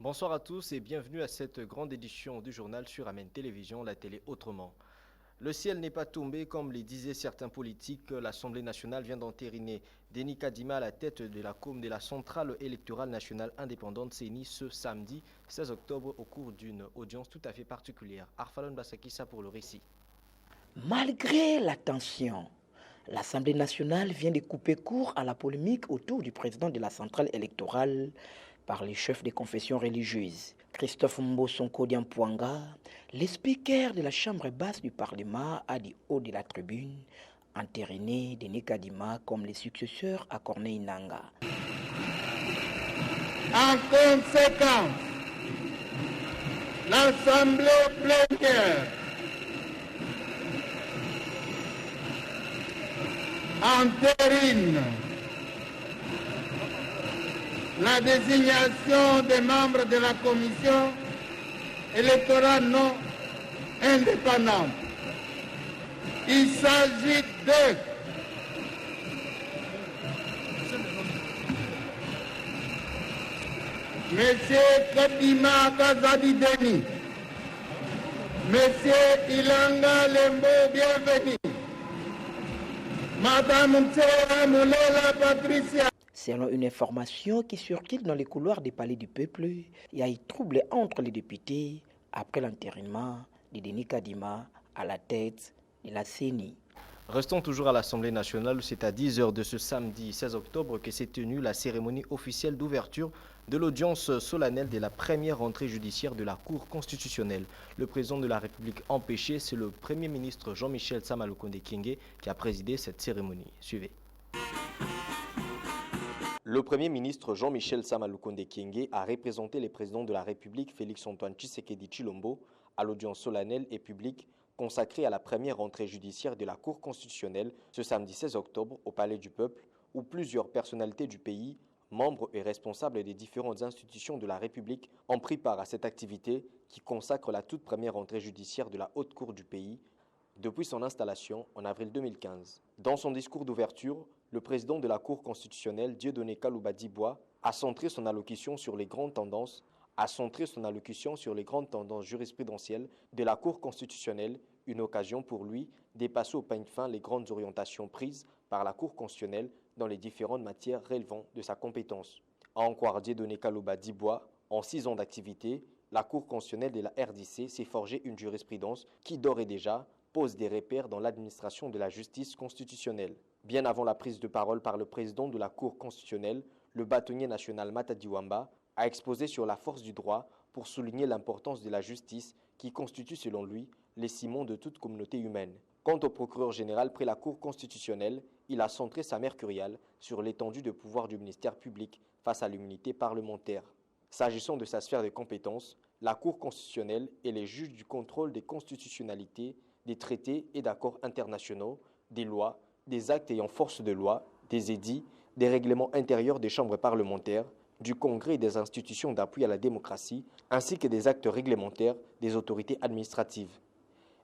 Bonsoir à tous et bienvenue à cette grande édition du journal sur Amen Télévision, la télé autrement. Le ciel n'est pas tombé, comme le disaient certains politiques. L'Assemblée nationale vient d'entériner Denis Kadima à la tête de la COM de la Centrale électorale nationale indépendante CENI ce samedi 16 octobre au cours d'une audience tout à fait particulière. Arfalon Bassakissa pour le récit. Malgré la tension, l'Assemblée nationale vient de couper court à la polémique autour du président de la centrale électorale par les chefs des confessions religieuses. Christophe Mbosonko Diampouanga, le speaker de la chambre basse du Parlement, a dit haut de la tribune entériné Denis Kadima comme les successeurs à Corneille Nangaa. En conséquence, l'Assemblée plénière entérine la désignation des membres de la commission électorale non indépendante. Il s'agit de Monsieur Kadima Kazadi Denis, Monsieur Ilanga Lembo, bienvenue. Madame Mtsera Moulela Patricia. Selon une information qui circule dans les couloirs des palais du peuple, il y a eu trouble entre les députés après l'entérinement de Denis Kadima à la tête de la CENI. Restons toujours à l'Assemblée nationale, c'est à 10 h de ce samedi 16 octobre que s'est tenue la cérémonie officielle d'ouverture de l'audience solennelle de la première rentrée judiciaire de la Cour constitutionnelle. Le président de la République empêché, c'est le Premier ministre Jean-Michel Sama-Lukonde Kyenge qui a présidé cette cérémonie. Suivez. Le Premier ministre Jean-Michel Sama-Lukonde Kyenge a représenté le président de la République Félix-Antoine Tshisekedi Tshilombo à l'audience solennelle et publique consacrée à la première rentrée judiciaire de la Cour constitutionnelle ce samedi 16 octobre au Palais du Peuple, où plusieurs personnalités du pays, membres et responsables des différentes institutions de la République, ont pris part à cette activité qui consacre la toute première rentrée judiciaire de la Haute Cour du pays depuis son installation en avril 2015. Dans son discours d'ouverture, le président de la Cour constitutionnelle, Dieudonné Kalouba Dibois, a centré son allocution sur les grandes tendances jurisprudentielles de la Cour constitutionnelle, une occasion pour lui de passer au peigne fin les grandes orientations prises par la Cour constitutionnelle dans les différentes matières relevant de sa compétence. À en croire Dieudonné Kalouba Dibois, en 6 ans d'activité, la Cour constitutionnelle de la RDC s'est forgé une jurisprudence qui d'ores et déjà pose des repères dans l'administration de la justice constitutionnelle. Bien avant la prise de parole par le président de la Cour constitutionnelle, le bâtonnier national Matadi Wamba a exposé sur la force du droit pour souligner l'importance de la justice qui constitue selon lui les ciments de toute communauté humaine. Quant au procureur général près la Cour constitutionnelle, il a centré sa mercuriale sur l'étendue de pouvoir du ministère public face à l'immunité parlementaire. S'agissant de sa sphère de compétences, la Cour constitutionnelle est les juges du contrôle des constitutionnalités, des traités et d'accords internationaux, des lois, des actes ayant force de loi, des édits, des règlements intérieurs des chambres parlementaires, du Congrès et des institutions d'appui à la démocratie, ainsi que des actes réglementaires des autorités administratives.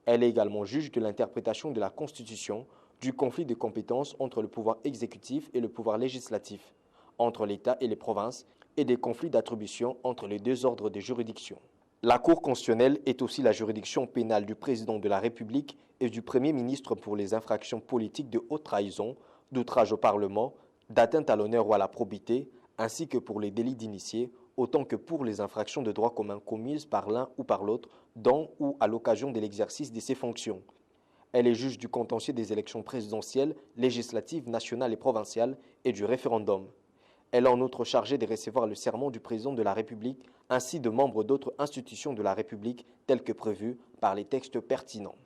Elle est également juge de l'interprétation de la Constitution, du conflit de compétences entre le pouvoir exécutif et le pouvoir législatif, entre l'État et les provinces, et des conflits d'attribution entre les deux ordres de juridiction. La Cour constitutionnelle est aussi la juridiction pénale du président de la République et du Premier ministre pour les infractions politiques de haute trahison, d'outrage au Parlement, d'atteinte à l'honneur ou à la probité, ainsi que pour les délits d'initiés, autant que pour les infractions de droit commun commises par l'un ou par l'autre, dans ou à l'occasion de l'exercice de ses fonctions. Elle est juge du contentieux des élections présidentielles, législatives, nationales et provinciales et du référendum. Elle est en outre chargée de recevoir le serment du président de la République ainsi de membres d'autres institutions de la République telles que prévues par les textes pertinents.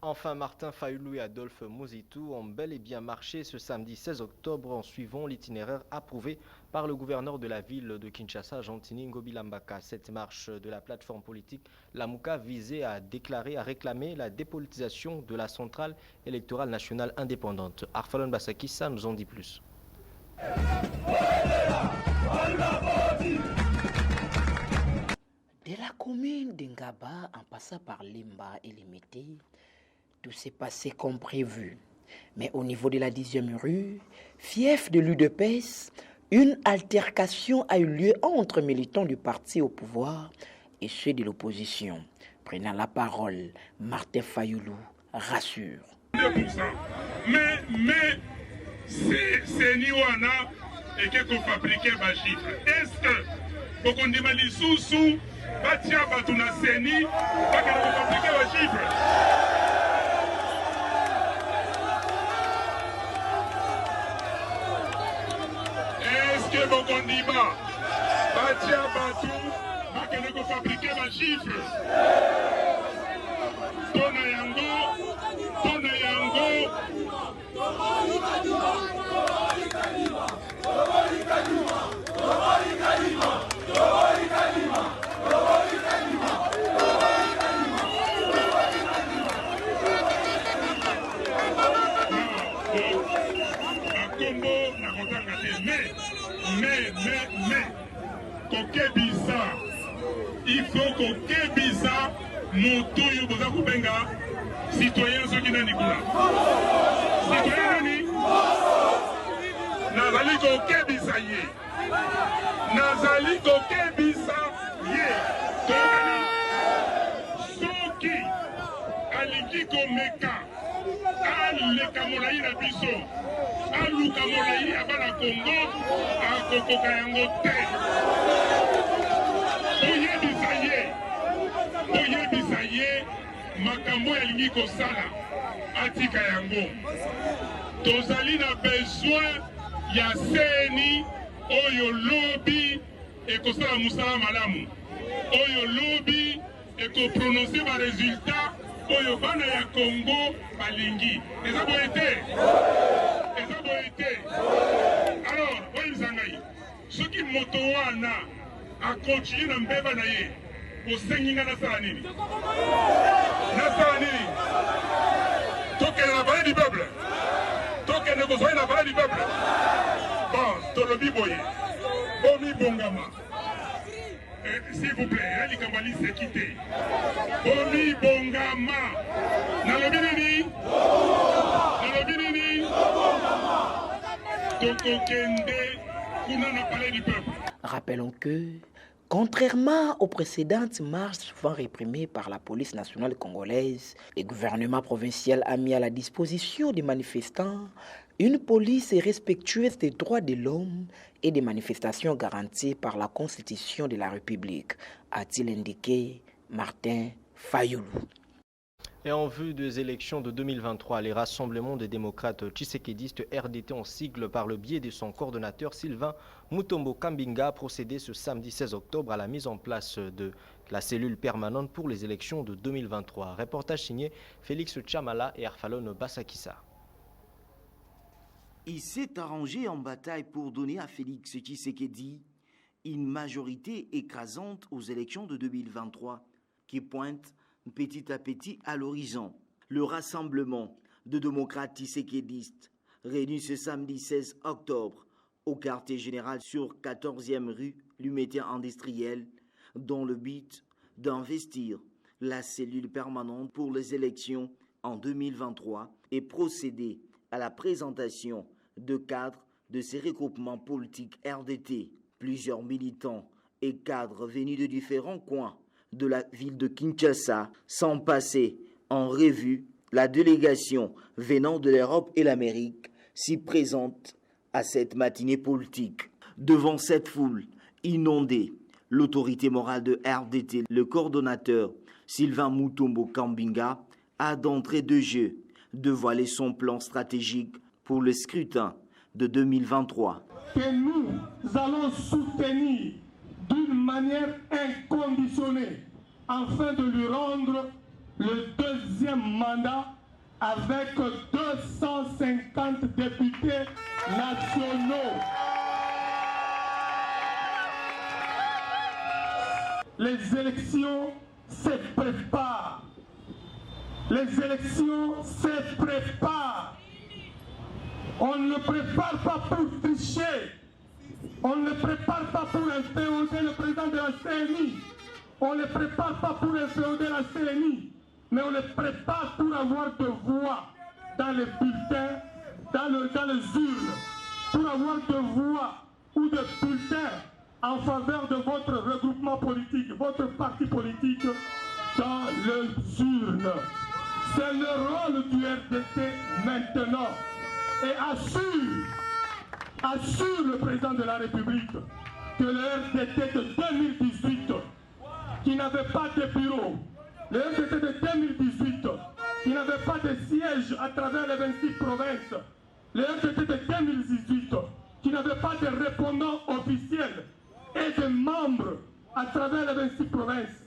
Enfin, Martin Fayoulou et Adolphe Mouzitou ont bel et bien marché ce samedi 16 octobre en suivant l'itinéraire approuvé par le gouverneur de la ville de Kinshasa, Gentini Ngobi Lambaka. Cette marche de la plateforme politique Lamuka visait à réclamer la dépolitisation de la centrale électorale nationale indépendante. Arfalon Bassakissa nous en dit plus. De la commune d'Ngaba en passant par Limba et Limité, tout s'est passé comme prévu. Mais au niveau de la 10e rue, fief de l'UDPS, Une altercation a eu lieu entre militants du parti au pouvoir et ceux de l'opposition. Prenant la parole, Martin Fayoulou rassure. Mais c'est Niwana et qu'on fabriquait ma chiffre. Est-ce que pour qu'on demande sous Batia Batuna Seni, pas qu'on fabriquer ma chiffre? Est-ce que pour qu'on dit Batia Batu, pas qu'on fabriquer ma chiffre? Tona Yango. Il faut qu'on kebisa moto yo boza kubenga citoyen soki nani kuna citoyen nani nazali ko kebisa ye tokani soki alingi komeka aleka molai na biso aluka molai ya bana Kongo akokoka yango te. Oyebisa ye makambo yalingi kosala atika yango. Tozali na besoin ya seni oyo lobi ekosala musala malamu, oyo lobi ekoprononce ba resultat oyo bana ya Congo balingi. Eza boye te. Alors oyebisa ngai soki moto wana akontinue na mbeba na ye osengi nga nasala nini? Tokende na palais du peuple, tokende kozwai na palais du peuple. Bon, tolobi boye bomi bongama, s'il vous plaît, la likambo lisekite bomi bongama. Nalobi nini? Tokokende kuna na palais du peuple. Rappelons que, contrairement aux précédentes marches souvent réprimées par la police nationale congolaise, le gouvernement provincial a mis à la disposition des manifestants une police respectueuse des droits de l'homme et des manifestations garanties par la Constitution de la République, a-t-il indiqué Martin Fayoulou. Et en vue des élections de 2023, les rassemblements des démocrates tshisekédistes RDT en sigle par le biais de son coordonnateur Sylvain Mutombo Kambinga a procédé ce samedi 16 octobre à la mise en place de la cellule permanente pour les élections de 2023. Reportage signé Félix Chamala et Arfalon Bassakissa. Il s'est arrangé en bataille pour donner à Félix Tshisekedi une majorité écrasante aux élections de 2023 qui pointe petit à petit à l'horizon. Le rassemblement de démocrates tshisékédistes réunis ce samedi 16 octobre au quartier général sur 14e rue Lumétia industrielle dans le but d'investir la cellule permanente pour les élections en 2023 et procéder à la présentation de cadres de ces regroupements politiques RDT. Plusieurs militants et cadres venus de différents coins de la ville de Kinshasa sans passer en revue la délégation venant de l'Europe et l'Amérique si présente à cette matinée politique. Devant cette foule inondée, l'autorité morale de RDT, le coordonnateur Sylvain Mutombo Kambinga, a d'entrée de jeu dévoilé son plan stratégique pour le scrutin de 2023. Que nous allons soutenir d'une manière inconditionnée afin de lui rendre le deuxième mandat avec 250 députés nationaux. Les élections se préparent. Les élections se préparent. On ne le prépare pas pour tricher. On ne le prépare pas pour inféoder le président de la CNI. On ne le prépare pas pour inféoder la CNI. Mais on le prépare pour avoir de voix dans les bulletins, dans les urnes. Pour avoir de voix ou de bulletins en faveur de votre regroupement politique, votre parti politique dans les urnes. C'est le rôle du RDT maintenant. Et assure le président de la République que le RDT de 2018, qui n'avait pas de bureau, le RDT de 2018, qui n'avait pas de siège à travers les 26 provinces, le RDT de 2018, qui n'avait pas de répondants officiels et de membres à travers les 26 provinces,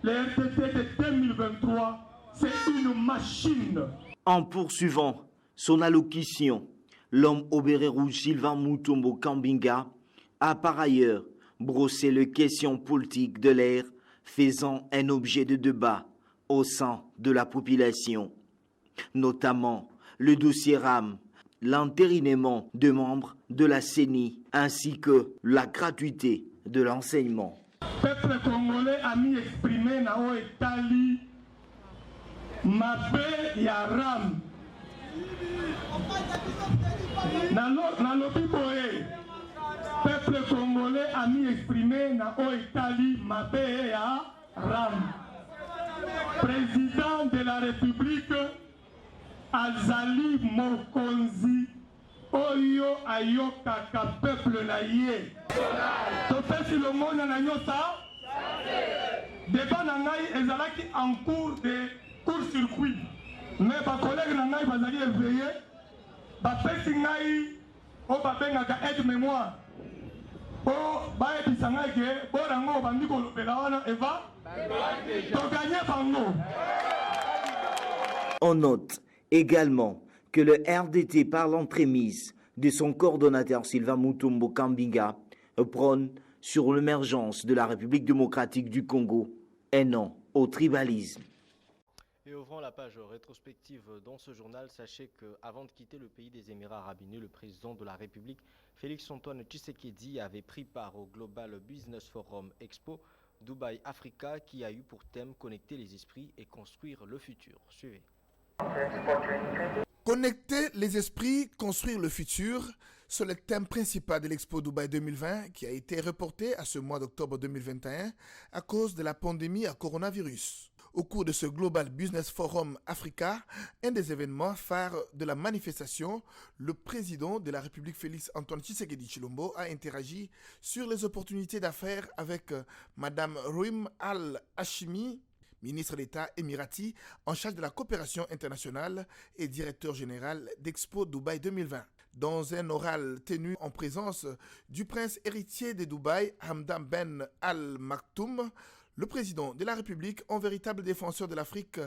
le RDT de 2023, c'est une machine. En poursuivant son allocution, l'homme au béret rouge Sylvain Moutombo Kambinga a par ailleurs brossé les questions politiques de l'ère, faisant un objet de débat au sein de la population, notamment le dossier RAM, l'entérinement de membres de la CENI ainsi que la gratuité de l'enseignement. Le peuple congolais a mis exprimé na o etali mabe ya RAM. Na lobi boye, peuple congolais a mis exprimé na o etali mabe ya RAM. Président de la République azali mokonzi oyo ayokaka peuple na ye. Topesi lomona na nyota débat na ngai ezalaki en cours de court-circuit, mais bakolege na ngai bazali éveillé bapesi ngai oyo babengaka aide mémoire po bayebisa ngai ke borango obandi kolobela wana eva toganye bango. On note également que le RDT, par l'entremise de son coordonnateur Sylvain Moutombo Kambinga, prône sur l'émergence de la République démocratique du Congo et non au tribalisme. Et ouvrant la page rétrospective dans ce journal, sachez qu'avant de quitter le pays des Émirats Arabes Unis, le président de la République, Félix-Antoine Tshisekedi, avait pris part au Global Business Forum Expo Dubaï Africa qui a eu pour thème connecter les esprits et construire le futur. Suivez. Connecter les esprits, construire le futur, c'est le thème principal de l'Expo Dubaï 2020 qui a été reporté à ce mois d'octobre 2021 à cause de la pandémie à coronavirus. Au cours de ce Global Business Forum Africa, un des événements phares de la manifestation, le président de la République Félix-Antoine Tshisekedi Tshilombo a interagi sur les opportunités d'affaires avec Madame Rouim Al-Hashimi, ministre d'État émirati en charge de la coopération internationale et directeur général d'Expo Dubaï 2020. Dans un oral tenu en présence du prince héritier de Dubaï, Hamdan Ben Al Maktoum, le président de la République, en véritable défenseur de l'Afrique,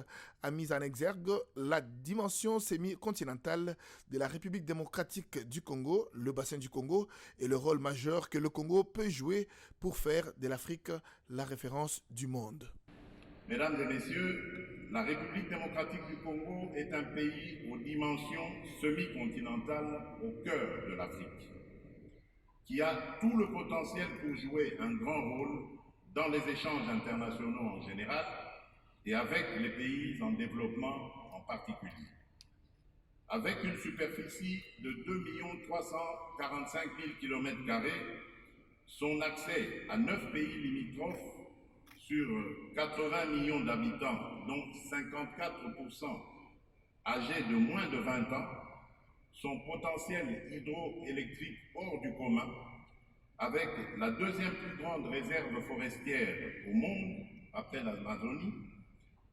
a mis en exergue la dimension semi-continentale de la République démocratique du Congo, le bassin du Congo, et le rôle majeur que le Congo peut jouer pour faire de l'Afrique la référence du monde. Mesdames et messieurs, la République démocratique du Congo est un pays aux dimensions semi-continentales au cœur de l'Afrique, qui a tout le potentiel pour jouer un grand rôle dans les échanges internationaux en général et avec les pays en développement en particulier. Avec une superficie de 2 345 000 km², son accès à 9 pays limitrophes sur 80 millions d'habitants, dont 54% âgés de moins de 20 ans, son potentiel hydroélectrique hors du commun, avec la deuxième plus grande réserve forestière au monde, après l'Amazonie,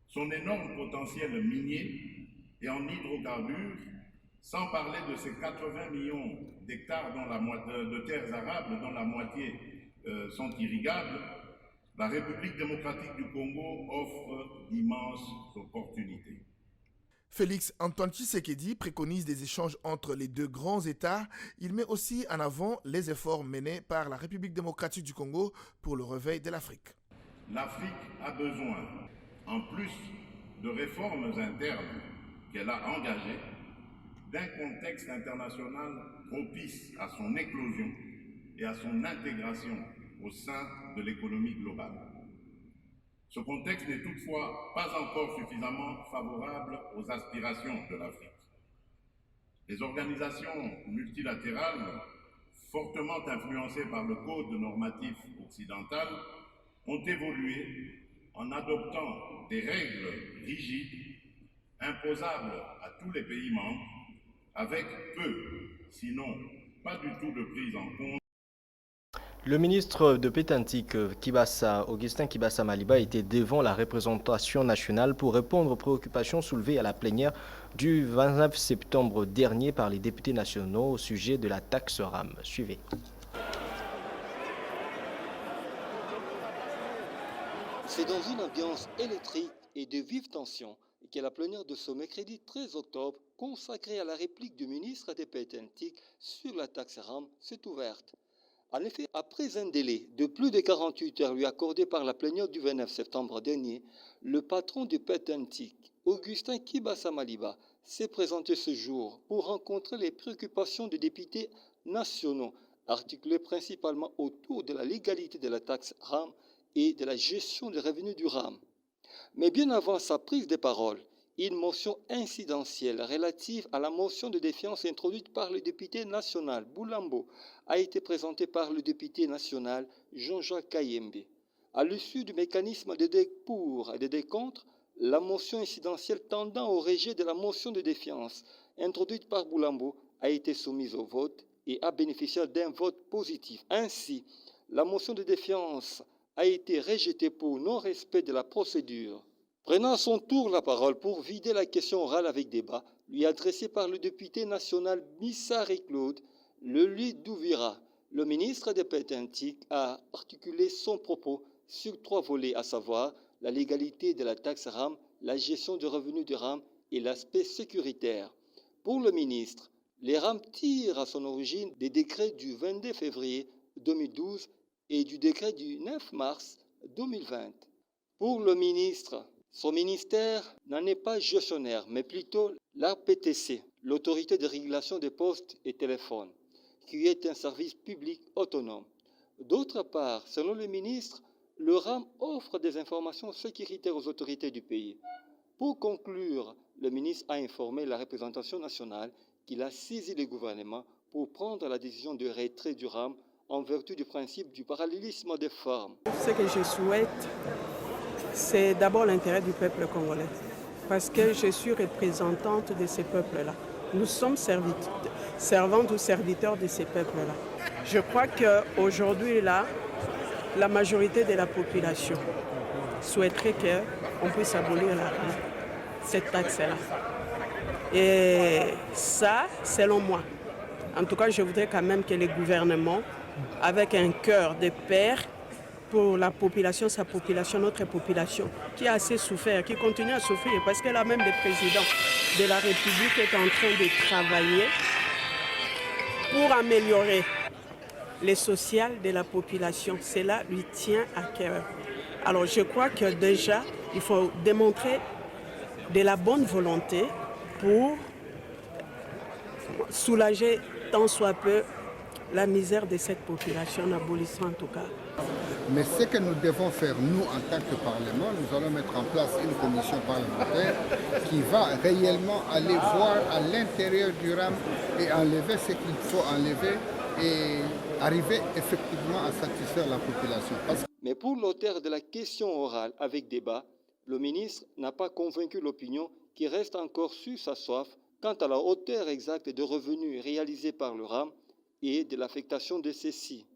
son énorme potentiel minier et en hydrocarbures, sans parler de ses 80 millions d'hectares de terres arables dont la moitié sont irrigables, la République démocratique du Congo offre d'immenses opportunités. Félix-Antoine Tshisekedi préconise des échanges entre les deux grands États. Il met aussi en avant les efforts menés par la République démocratique du Congo pour le réveil de l'Afrique. L'Afrique a besoin, en plus de réformes internes qu'elle a engagées, d'un contexte international propice à son éclosion et à son intégration au sein de l'économie globale. Ce contexte n'est toutefois pas encore suffisamment favorable aux aspirations de l'Afrique. Les organisations multilatérales fortement influencés par le code normatif occidental, ont évolué en adoptant des règles rigides, imposables à tous les pays membres, avec peu, sinon pas du tout de prise en compte. Le ministre de Pétantique, Augustin Kibassa Maliba, était devant la représentation nationale pour répondre aux préoccupations soulevées à la plénière du 29 septembre dernier par les députés nationaux au sujet de la taxe RAM. Suivez. C'est dans une ambiance électrique et de vive tension que la plénière de ce mercredi 13 octobre, consacrée à la réplique du ministre des Pétantiques sur la taxe RAM, s'est ouverte. En effet, après un délai de plus de 48 heures lui accordé par la plénière du 29 septembre dernier, le patron du Pétantique, Augustin Kibassa Maliba, s'est présenté ce jour pour rencontrer les préoccupations des députés nationaux, articulées principalement autour de la légalité de la taxe RAM et de la gestion des revenus du RAM. Mais bien avant sa prise de parole, une motion incidentielle relative à la motion de défiance introduite par le député national Boulambo a été présentée par le député national Jean-Jacques Kayembe. À l'issue du mécanisme de pour et de contre, la motion incidentielle tendant au rejet de la motion de défiance introduite par Boulambo a été soumise au vote et a bénéficié d'un vote positif. Ainsi, la motion de défiance a été rejetée pour non-respect de la procédure. Prenant à son tour la parole pour vider la question orale avec débat, lui adressée par le député national Bissari Claude, le Lit Douvira, le ministre des Pétantiques a articulé son propos sur 3 volets, à savoir la légalité de la taxe RAM, la gestion des revenus de RAM et l'aspect sécuritaire. Pour le ministre, les RAM tirent à son origine des décrets du 22 février 2012 et du décret du 9 mars 2020. Pour le ministre, son ministère n'en est pas gestionnaire, mais plutôt l'APTC, l'Autorité de régulation des postes et téléphones, qui est un service public autonome. D'autre part, selon le ministre, le RAM offre des informations sécuritaires aux autorités du pays. Pour conclure, le ministre a informé la représentation nationale qu'il a saisi le gouvernement pour prendre la décision de retrait du RAM en vertu du principe du parallélisme des formes. Ce que je souhaite, c'est d'abord l'intérêt du peuple congolais, parce que je suis représentante de ces peuples-là. Nous sommes servantes ou serviteurs de ces peuples-là. Je crois qu'aujourd'hui, là, la majorité de la population souhaiterait qu'on puisse abolir cette taxe-là. Et ça, selon moi, en tout cas, je voudrais quand même que le gouvernement, avec un cœur de père, pour la population, sa population, notre population, qui a assez souffert, qui continue à souffrir, parce que là même le président de la République est en train de travailler pour améliorer le social de la population. Cela lui tient à cœur. Alors je crois que déjà, il faut démontrer de la bonne volonté pour soulager tant soit peu la misère de cette population, en abolissant en tout cas. Mais ce que nous devons faire, nous, en tant que Parlement, nous allons mettre en place une commission parlementaire qui va réellement aller voir à l'intérieur du RAM et enlever ce qu'il faut enlever et arriver effectivement à satisfaire la population. Mais pour l'auteur de la question orale avec débat, le ministre n'a pas convaincu l'opinion qui reste encore sur sa soif quant à la hauteur exacte de revenus réalisés par le RAM et de l'affectation de ceux-ci.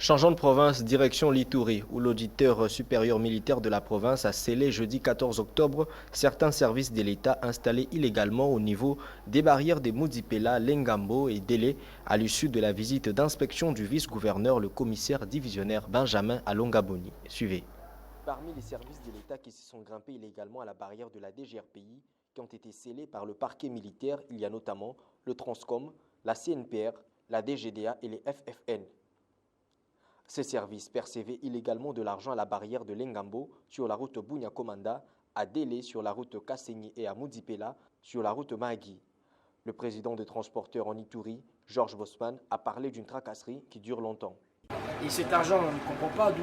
Changeons de province, direction l'Ituri, où l'auditeur supérieur militaire de la province a scellé jeudi 14 octobre certains services de l'État installés illégalement au niveau des barrières de Muzipela, Lengambo et Délé à l'issue de la visite d'inspection du vice-gouverneur, le commissaire divisionnaire Benjamin à Longaboni. Suivez. Parmi les services de l'État qui se sont grimpés illégalement à la barrière de la DGRPI, qui ont été scellés par le parquet militaire, il y a notamment le Transcom, la CNPR, la DGDA et les FFN. Ces services percevaient illégalement de l'argent à la barrière de Lengambo sur la route Bunya-Komanda, à Délé sur la route Kassenyi et à Muzipela sur la route Mahagi. Le président des transporteurs en Ituri, Georges Bosman, a parlé d'une tracasserie qui dure longtemps. Et cet argent, on ne comprend pas d'où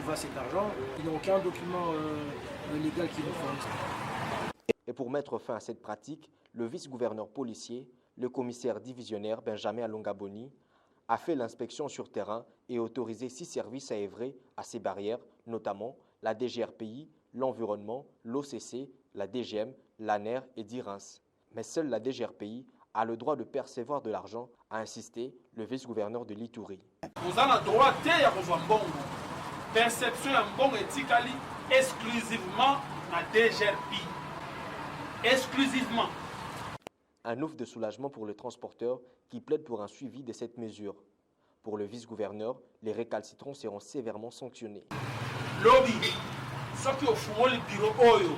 va cet argent. Il n'y a aucun document légal qui le fournit. Et pour mettre fin à cette pratique, le vice-gouverneur policier, le commissaire divisionnaire Benjamin Alongaboni, a fait l'inspection sur terrain et autorisé 6 services à œuvrer à ces barrières, notamment la DGRPI, l'environnement, l'OCC, la DGM, l'ANER et DIRINS. Mais seule la DGRPI a le droit de percevoir de l'argent, a insisté le vice-gouverneur de l'Ituri. Vous avez le droit de bon perception en bon éthique exclusivement la DGRPI. Exclusivement. Un ouf de soulagement pour le transporteur qui plaide pour un suivi de cette mesure. Pour le vice-gouverneur, les récalcitrants seront sévèrement sanctionnés. Lobby, ce qui est au bureau Oyo,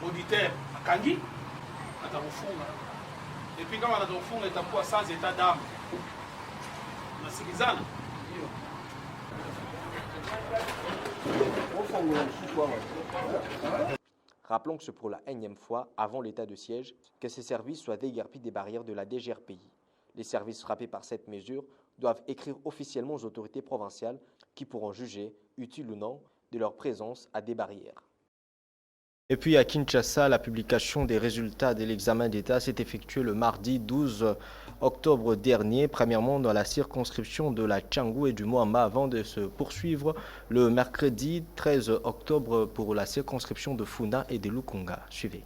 auditeur, à Kangi, et puis quand on a un fonds, on est sans état d'âme. On a Sikizana. Rappelons que c'est pour la énième fois, avant l'état de siège, que ces services soient déguerpis des barrières de la DGRPI. Les services frappés par cette mesure doivent écrire officiellement aux autorités provinciales qui pourront juger, utile ou non, de leur présence à des barrières. Et puis à Kinshasa, la publication des résultats de l'examen d'État s'est effectuée le mardi 12 octobre dernier, premièrement dans la circonscription de la Tchangou et du Moamba, avant de se poursuivre le mercredi 13 octobre pour la circonscription de Funa et de Lukunga. Suivez.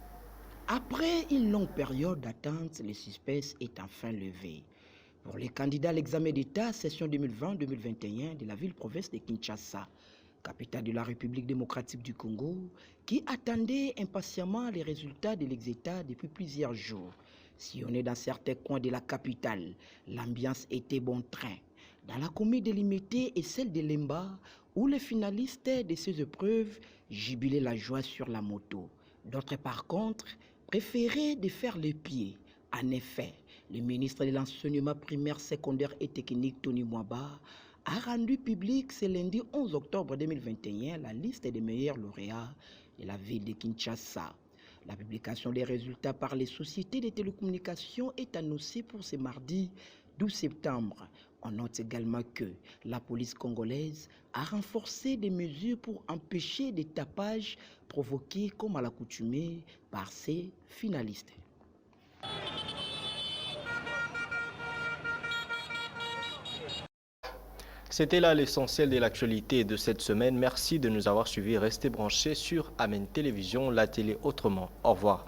Après une longue période d'attente, le suspense est enfin levé. Pour les candidats à l'examen d'État, session 2020-2021 de la ville-province de Kinshasa, capitale de la République démocratique du Congo, qui attendait impatiemment les résultats de l'exétat depuis plusieurs jours. Si on est dans certains coins de la capitale, l'ambiance était bon train. Dans la commune de Limité et celle de Lemba, où les finalistes de ces épreuves jubilaient la joie sur la moto. D'autres, par contre, préféraient de faire les pieds. En effet, le ministre de l'Enseignement primaire, secondaire et technique, Tony Mwaba, a rendu public ce lundi 11 octobre 2021 la liste des meilleurs lauréats de la ville de Kinshasa. La publication des résultats par les sociétés de télécommunications est annoncée pour ce mardi 12 septembre. On note également que la police congolaise a renforcé des mesures pour empêcher des tapages provoqués comme à l'accoutumée par ces finalistes. C'était là l'essentiel de l'actualité de cette semaine. Merci de nous avoir suivis. Restez branchés sur Amen Télévision, la télé autrement. Au revoir.